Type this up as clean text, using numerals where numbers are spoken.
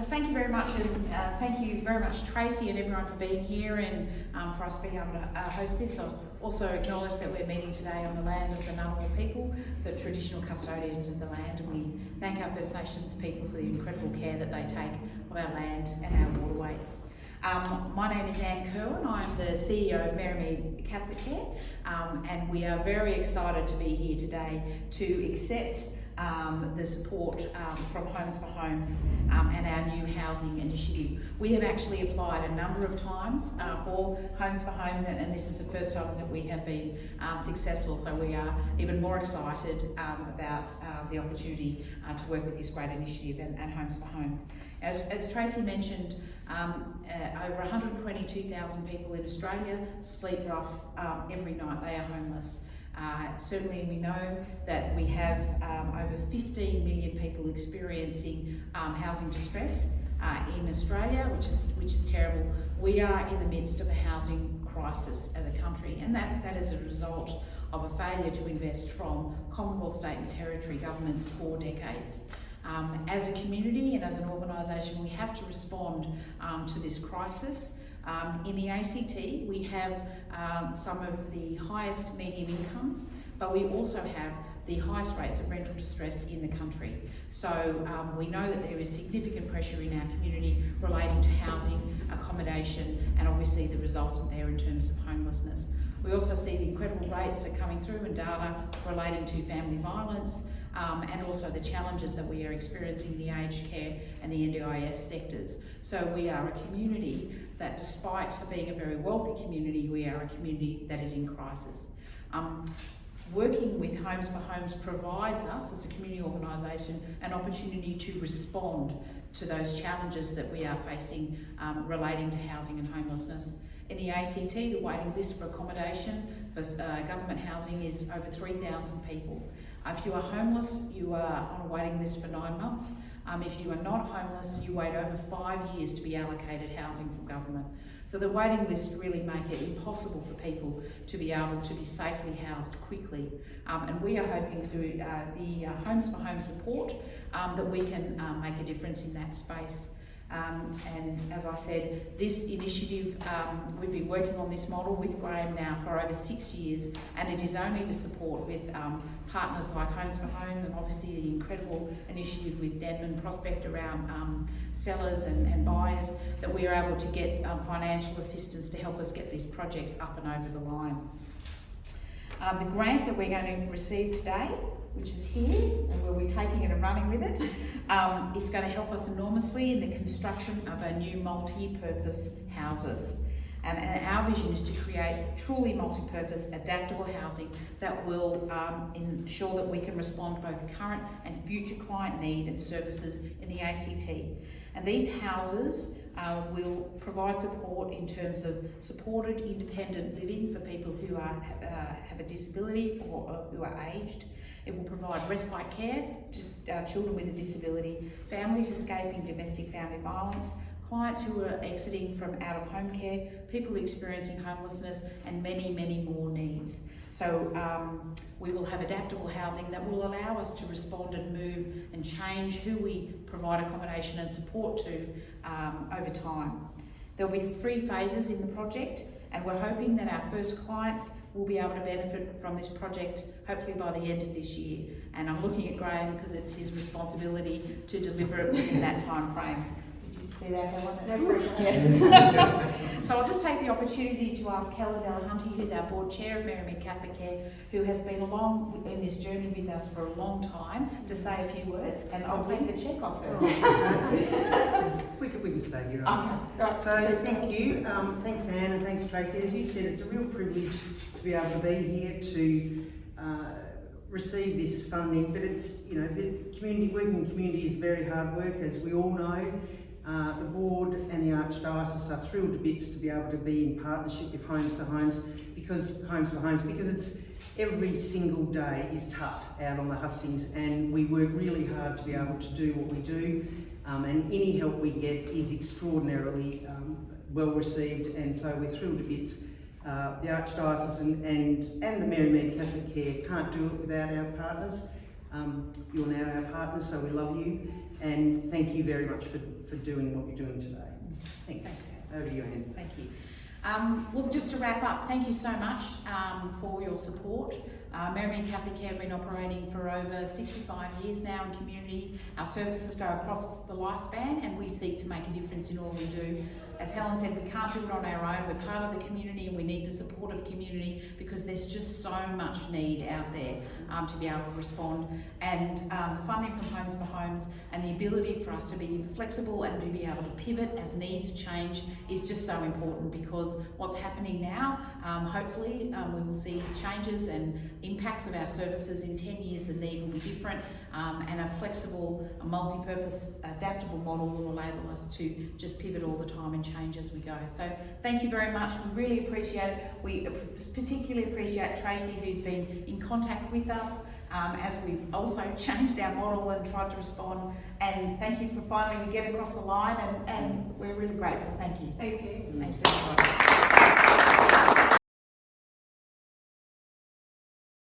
Thank you very much, and thank you very much, Tracy, and everyone for being here and for us being able to host this. I'll also acknowledge that we're meeting today on the land of the Ngunnawal people, the traditional custodians of the land, and we thank our First Nations people for the incredible care that they take of our land and our waterways. My name is Anne Kirwan. I'm the CEO of Marymead CatholicCare, and we are very excited to be here today to accept the support from Homes for Homes and our new housing initiative. We have actually applied a number of times for Homes for Homes, and this is the first time that we have been successful, so we are even more excited about the opportunity to work with this great initiative and Homes for Homes. As Tracy mentioned, over 122,000 people in Australia sleep rough every night. They are homeless. Certainly we know that we have over 15 million people experiencing housing distress in Australia, which is terrible. We are in the midst of a housing crisis as a country, and that is a result of a failure to invest from Commonwealth, state and territory governments for decades. As a community and as an organisation, we have to respond to this crisis. In the ACT, we have some of the highest medium incomes, but we also have the highest rates of rental distress in the country. So we know that there is significant pressure in our community relating to housing, accommodation, and obviously the results there in terms of homelessness. We also see the incredible rates that are coming through and data relating to family violence, and also the challenges that we are experiencing in the aged care and the NDIS sectors. So we are a community that, despite being a very wealthy community, we are a community that is in crisis. Working with Homes for Homes provides us as a community organisation an opportunity to respond to those challenges that we are facing relating to housing and homelessness. In the ACT, the waiting list for accommodation for government housing is over 3,000 people. If you are homeless, you are on a waiting list for 9 months. If you are not homeless, you wait over 5 years to be allocated housing from government. So the waiting lists really make it impossible for people to be able to be safely housed quickly. And we are hoping through the Homes for Homes support that we can make a difference in that space. And as I said, this initiative, we've been working on this model with Graham now for over 6 years, and it is only with support with partners like Homes for Homes, and obviously the incredible initiative with Denman Prospect around sellers and buyers, that we are able to get financial assistance to help us get these projects up and over the line. The grant that we're going to receive today, which is here, and we'll be taking it and running with it, it's going to help us enormously in the construction of our new multi-purpose houses. And our vision is to create truly multi-purpose, adaptable housing that will ensure that we can respond to both current and future client need and services in the ACT. And these houses will provide support in terms of supported independent living for people who have a disability or who are aged. It will provide respite care to children with a disability, families escaping domestic family violence, clients who are exiting from out-of-home care, people experiencing homelessness, and many, many more needs. So we will have adaptable housing that will allow us to respond and move and change who we provide accommodation and support to over time. There'll be 3 phases in the project, and we're hoping that our first clients will be able to benefit from this project hopefully by the end of this year. And I'm looking at Graham because it's his responsibility to deliver it within that time frame. Did you see that, Helen? No pressure. Yeah. So I'll just take the opportunity to ask Helen Delahunty, who's our board chair of Marymead CatholicCare, who has been along in this journey with us for a long time, to say a few words, and I'll take the check off her. We can stay here. Okay. Right. So thank you. Thanks Anne and thanks Tracy. As you said, it's a real privilege to be able to be here to receive this funding, but it's, you know, the working community is very hard work, as we all know. The board and the Archdiocese are thrilled to bits to be able to be in partnership with Homes for Homes, because it's every single day is tough out on the hustings, and we work really hard to be able to do what we do, and any help we get is extraordinarily well received, and so we're thrilled to bits. The Archdiocese and the Marymead CatholicCare can't do it without our partners. You're now our partners, so we love you, and thank you very much for doing what you're doing today. Thanks. Over to you, Anne. Thank you. Look, just to wrap up, thank you so much for your support. Marymead CatholicCare have been operating for over 65 years now in community. Our services go across the lifespan, and we seek to make a difference in all we do. As Helen said, we can't do it on our own. We're part of the community, and we need the support of community because there's just so much need out there to be able to respond. And the funding from Homes for Homes and the ability for us to be flexible and to be able to pivot as needs change is just so important, because what's happening now, hopefully we will see changes and impacts of our services. In 10 years the need will be different, and a flexible, a multi-purpose, adaptable model will enable us to just pivot all the time and change as we go. So thank you very much. We really appreciate it. We particularly appreciate Tracy, who's been in contact with us as we've also changed our model and tried to respond. And thank you for finally we get across the line, and we're really grateful. Thank you. Thank you. Thanks everybody.